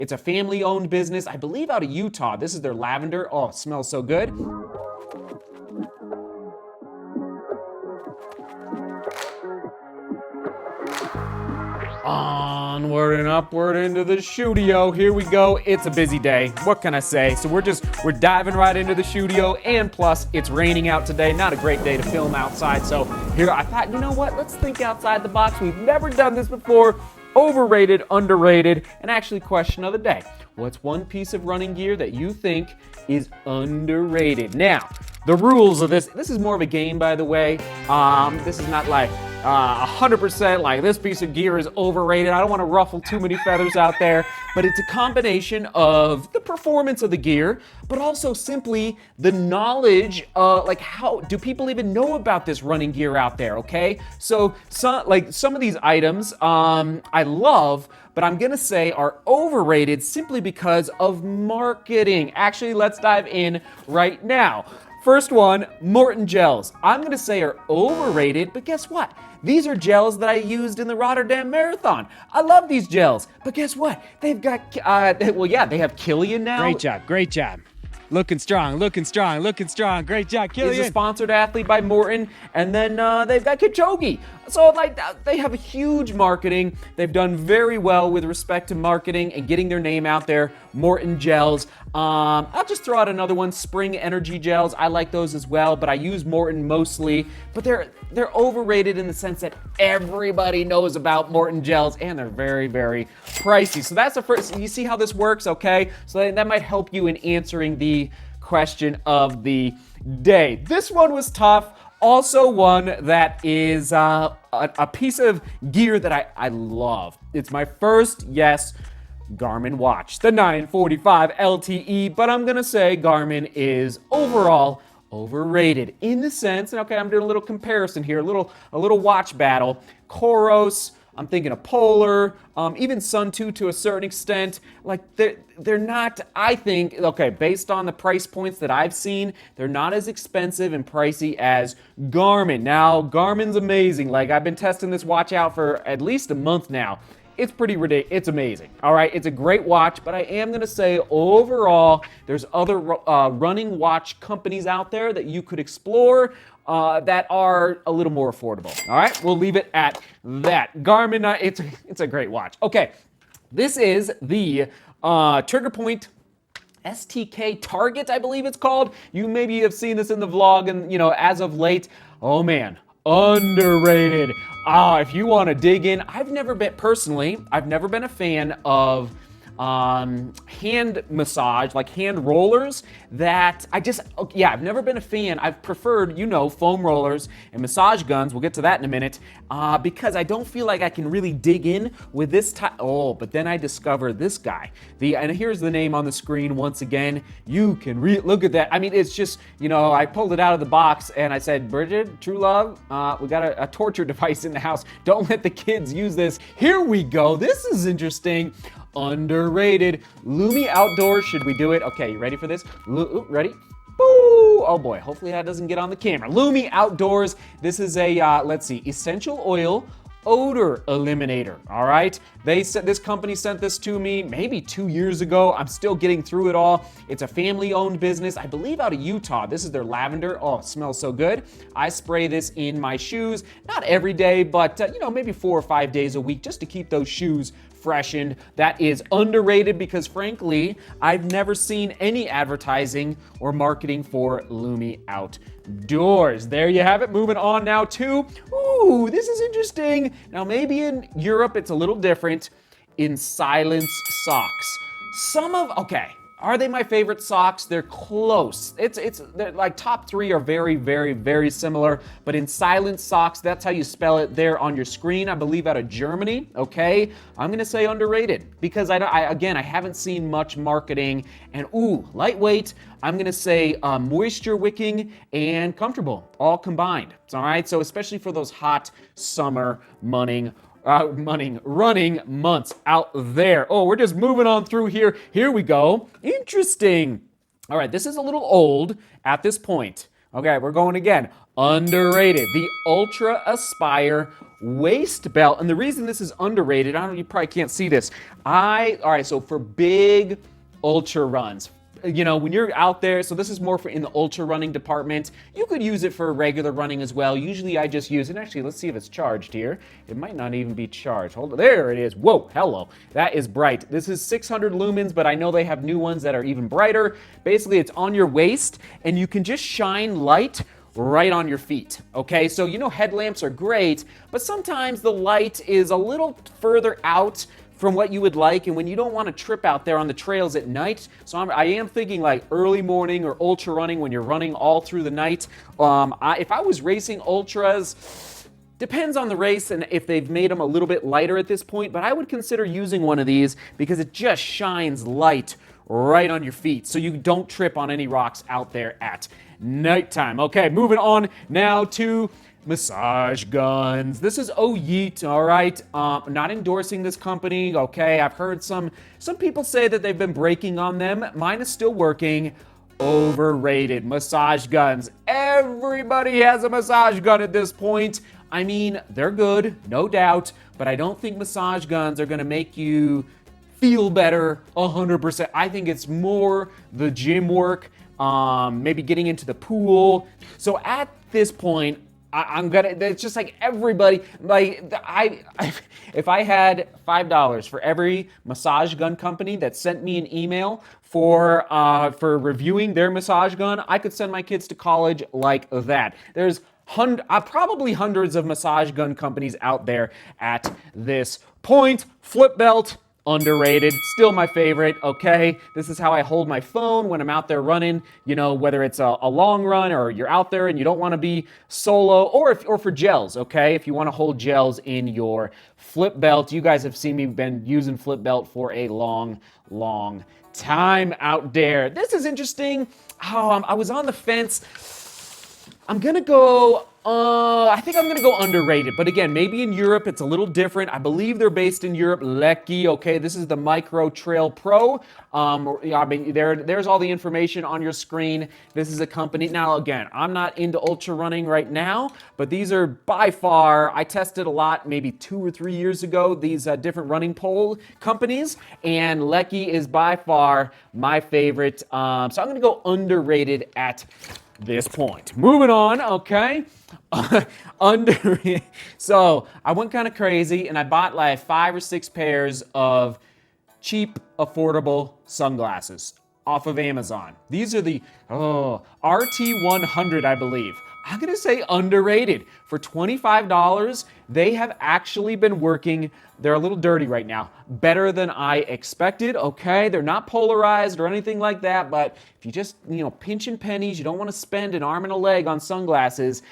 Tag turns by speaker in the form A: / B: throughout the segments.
A: It's a family-owned business, I believe out of Utah. This is their lavender. Oh, it smells so good. Onward and upward into the studio. Here we go. It's a busy day. What can I say? So we're diving right into the studio, and plus it's raining out today. Not a great day to film outside. So here I thought, you know what? Let's think outside the box. We've never done this before. Overrated, underrated, and actually question of the day. What's one piece of running gear that you think is underrated? Now, the rules of this is more of a game, by the way. This is not like 100% like this piece of gear is overrated. I don't want to ruffle too many feathers out there, but it's a combination of the performance of the gear, but also simply the knowledge, like how do people even know about this running gear out there, okay? So some of these items I love, but I'm gonna say are overrated simply because of marketing. Actually, let's dive in right now. First one, MAURTEN gels. I'm gonna say are overrated, but guess what? These are gels that I used in the Rotterdam Marathon. I love these gels, but guess what? They've got, well, yeah, they have Killian now.
B: Great job, great job. Looking strong, looking strong, looking strong. Great job, Killian.
A: He's a sponsored athlete by MAURTEN, and then they've got Kipchoge. So like they have a huge marketing. They've done very well with respect to marketing and getting their name out there. MAURTEN gels. I'll just throw out another one, Spring Energy gels. I like those as well, but I use MAURTEN mostly. But they're overrated in the sense that everybody knows about MAURTEN gels, and they're very, very pricey. So that's the first. You see how this works, okay? So that might help you in answering the question of the day. This one was tough. Also one that is a piece of gear that I love. It's my first, yes, Garmin watch, the 945 LTE, but I'm gonna say Garmin is overall overrated in the sense, and okay, I'm doing a little comparison here, a little watch battle. Coros, I'm thinking of Polar, even Sun 2 to a certain extent. Like they're not, I think, okay, based on the price points that I've seen, they're not as expensive and pricey as Garmin. Now, Garmin's amazing. Like I've been testing this watch out for at least a month now. It's pretty ridiculous. It's amazing. All right, it's a great watch, but I am gonna say overall, there's other running watch companies out there that you could explore that are a little more affordable. All right, we'll leave it at that. Garmin, it's a great watch. Okay, this is the Trigger Point STK Target, I believe it's called. You maybe have seen this in the vlog, and as of late, oh man, underrated. If you want to dig in, I've never been a fan of hand massage, like hand rollers that I've never been a fan. I've preferred, foam rollers and massage guns. We'll get to that in a minute, because I don't feel like I can really dig in with this type. Oh, but then I discover this guy. And here's the name on the screen once again. You can look at that. I mean, it's just, I pulled it out of the box and I said, Bridget, True Love, we got a torture device in the house. Don't let the kids use this. Here we go. This is interesting. Underrated. LUMI Outdoors. Should we do it? Okay, you ready for this? Ready? Boo! Oh boy, hopefully that doesn't get on the camera. LUMI Outdoors. This is a, let's see, essential oil odor eliminator. All right, this company sent this to me maybe 2 years ago. I'm still getting through it all. It's a family-owned business, I believe out of Utah. This is their lavender. Oh, it smells so good. I spray this in my shoes, not every day, but maybe 4 or 5 days a week just to keep those shoes freshened. That is underrated because frankly, I've never seen any advertising or marketing for LUMI Outdoors. There you have it. Moving on now to, this is interesting. Now maybe in Europe it's a little different. INCYLENCE socks. Are they my favorite socks? They're close. They're like top 3 are very, very, very similar. But INCYLENCE socks, that's how you spell it there on your screen. I believe out of Germany. Okay, I'm gonna say underrated because I haven't seen much marketing. And lightweight. I'm gonna say moisture wicking and comfortable, all combined. All right. So especially for those hot summer running months out there. Oh, we're just moving on through here. Here we go. Interesting. All right, this is a little old at this point. Okay, we're going again. Underrated. The ULTRASPIRE waist belt. And the reason this is underrated, you probably can't see this. All right, so for big ultra runs, you know, when you're out there, so this is more for in the ultra running department. You could use it for regular running as well. Usually I just use it. Actually, let's see if it's charged here. It might not even be charged. Hold on, there it is. Whoa, hello. That is bright. This is 600 lumens, but I know they have new ones that are even brighter. Basically, it's on your waist, and you can just shine light right on your feet, okay? So, you know, headlamps are great, but sometimes the light is a little further out from what you would like, and when you don't want to trip out there on the trails at night. So I am thinking like early morning or ultra running when you're running all through the night. If I was racing ultras, depends on the race and if they've made them a little bit lighter at this point, but I would consider using one of these because it just shines light right on your feet so you don't trip on any rocks out there at nighttime. Okay, moving on now to massage guns. This is Yeet, all right? I'm not endorsing this company, okay? I've heard some people say that they've been breaking on them. Mine is still working. Overrated massage guns. Everybody has a massage gun at this point. I mean, they're good, no doubt, but I don't think massage guns are gonna make you feel better 100%. I think it's more the gym work, maybe getting into the pool. So at this point, it's just like everybody, like, if I had $5 for every massage gun company that sent me an email for reviewing their massage gun, I could send my kids to college like that. There's probably hundreds of massage gun companies out there at this point. Flip belt. Underrated, still my favorite, okay? This is how I hold my phone when I'm out there running, you know, whether it's a long run or you're out there and you don't want to be solo, or for gels, okay? If you want to hold gels in your flip belt. You guys have seen me been using flip belt for a long time out there. This is interesting. I was on the fence. I'm gonna go, I think I'm gonna go underrated, but again, maybe in Europe it's a little different. I believe they're based in Europe. LEKI, okay, this is the Micro Trail Pro. I mean, there's all the information on your screen. This is a company. Now, again, I'm not into ultra running right now, but these are by far, I tested a lot maybe 2 or 3 years ago, these different running pole companies, and LEKI is by far my favorite. So I'm gonna go underrated at this point. Moving on, okay. So I went kind of crazy and I bought like 5 or 6 pairs of cheap, affordable sunglasses off of Amazon. These are the RT100, I believe. I'm gonna say underrated. For $25, they have actually been working. They're a little dirty right now. Better than I expected, okay? They're not polarized or anything like that, but if you just, pinching pennies, you don't want to spend an arm and a leg on sunglasses,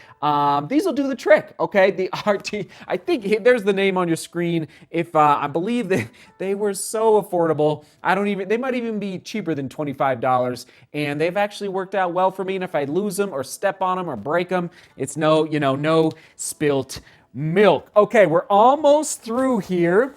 A: these will do the trick, okay? The RT, I think there's the name on your screen. If I believe that they were so affordable, they might even be cheaper than $25, and they've actually worked out well for me, and if I lose them or step on them or break them, it's no spilt milk. Okay, we're almost through here.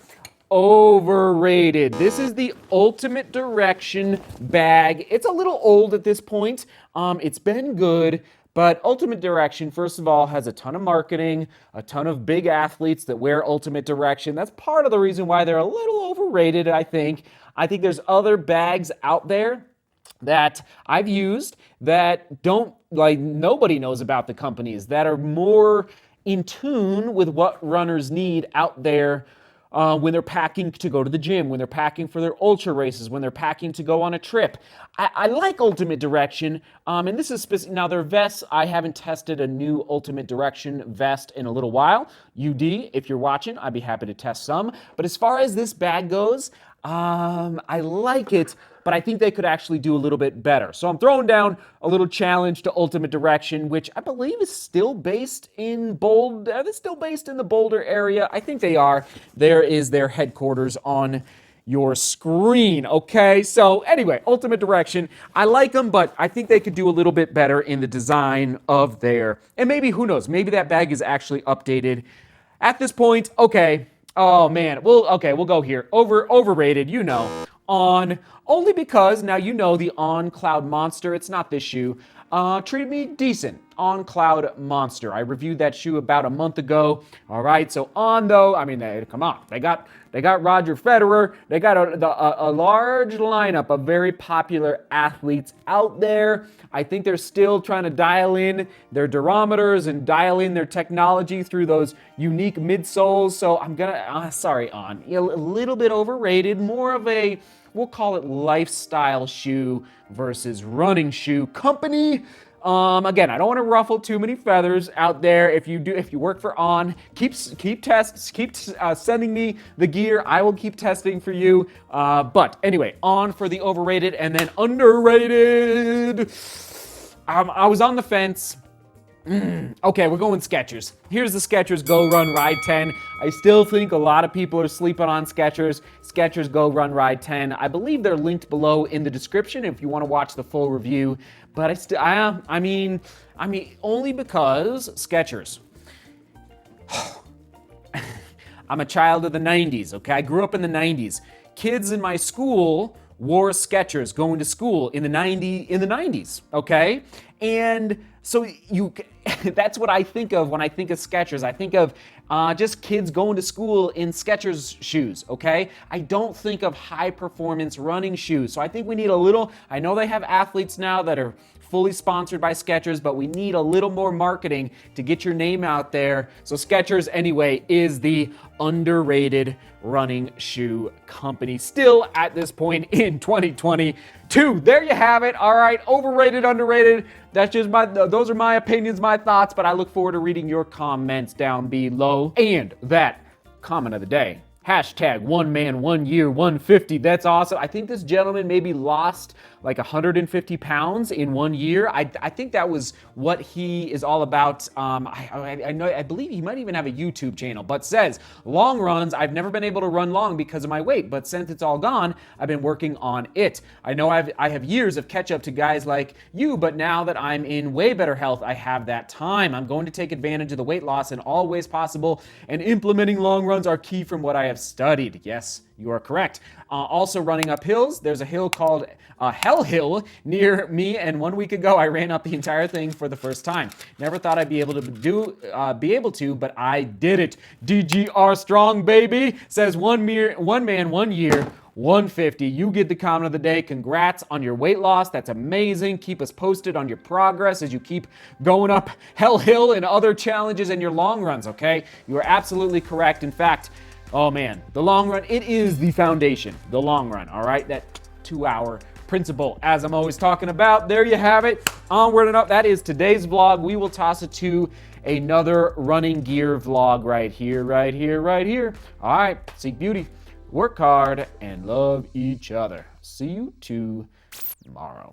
A: Overrated. This is the Ultimate Direction bag. It's a little old at this point. It's been good, but Ultimate Direction, first of all, has a ton of marketing, a ton of big athletes that wear Ultimate Direction. That's part of the reason why they're a little overrated, I think. I think there's other bags out there that I've used that nobody knows about the companies, that are more in tune with what runners need out there when they're packing to go to the gym, when they're packing for their ultra races, when they're packing to go on a trip. I like Ultimate Direction, and this is specific. Now, their vests, I haven't tested a new Ultimate Direction vest in a little while. UD, if you're watching, I'd be happy to test some. But as far as this bag goes, I like it, but I think they could actually do a little bit better. So I'm throwing down a little challenge to Ultimate Direction, which I believe is still based in Boulder. Are they still based in the Boulder area? I think they are. There is their headquarters on your screen, okay? So anyway, Ultimate Direction, I like them, but I think they could do a little bit better in the design of and maybe, who knows, maybe that bag is actually updated. At this point, okay, oh man, we'll go here. Overrated, only because now the On Cloud Monster, it's not this shoe. treated me decent on Cloud Monster. I reviewed that shoe about a month ago. All right, so On though, I mean, come on, they got Roger Federer. They got a large lineup of very popular athletes out there. I think they're still trying to dial in their durometers and dial in their technology through those unique midsoles. So I'm gonna, sorry, On, a little bit overrated, more of a, we'll call it lifestyle shoe versus running shoe company. Again, I don't want to ruffle too many feathers out there. If you work for On, keep sending me the gear. I will keep testing for you. But anyway, On for the overrated, and then underrated. I was on the fence. Okay, we're going Skechers. Here's the Skechers Go Run Ride 10. I still think a lot of people are sleeping on Skechers. Skechers Go Run Ride 10. I believe they're linked below in the description if you want to watch the full review. But I mean, only because Skechers. I'm a child of the 90s, okay? I grew up in the 90s. Kids in my school wore Skechers going to school in the 90s, okay? And so that's what I think of when I think of Skechers. I think of just kids going to school in Skechers shoes, okay? I don't think of high performance running shoes. So I think we need a little, I know they have athletes now that are fully sponsored by Skechers, but we need a little more marketing to get your name out there. So Skechers, anyway, is the underrated running shoe company still at this point in 2022. There you have it. All right, overrated, underrated. That's just those are my opinions, my thoughts, but I look forward to reading your comments down below. And that comment of the day, hashtag 1 man, 1 year, 150. That's awesome. I think this gentleman maybe lost like 150 pounds in 1 year. I think that was what he is all about. I believe he might even have a YouTube channel, but says, long runs, I've never been able to run long because of my weight, but since it's all gone, I've been working on it. I know I have years of catch up to guys like you, but now that I'm in way better health, I have that time. I'm going to take advantage of the weight loss in all ways possible, and implementing long runs are key from what I have studied. Yes, you are correct. Also running up hills. There's a hill called Hell Hill near me, and 1 week ago I ran up the entire thing for the first time. Never thought I'd be able to, but I did it. DGR strong, baby. Says 1 man, 1 year, 150. You get the comment of the day. Congrats on your weight loss. That's amazing. Keep us posted on your progress as you keep going up Hell Hill and other challenges in your long runs, okay? You are absolutely correct. In fact, oh man, the long run, it is the foundation, the long run, all right? That 2-hour principle, as I'm always talking about. There you have it. Onward and up. That is today's vlog. We will toss it to another running gear vlog right here, right here, right here. All right, seek beauty, work hard, and love each other. See you tomorrow.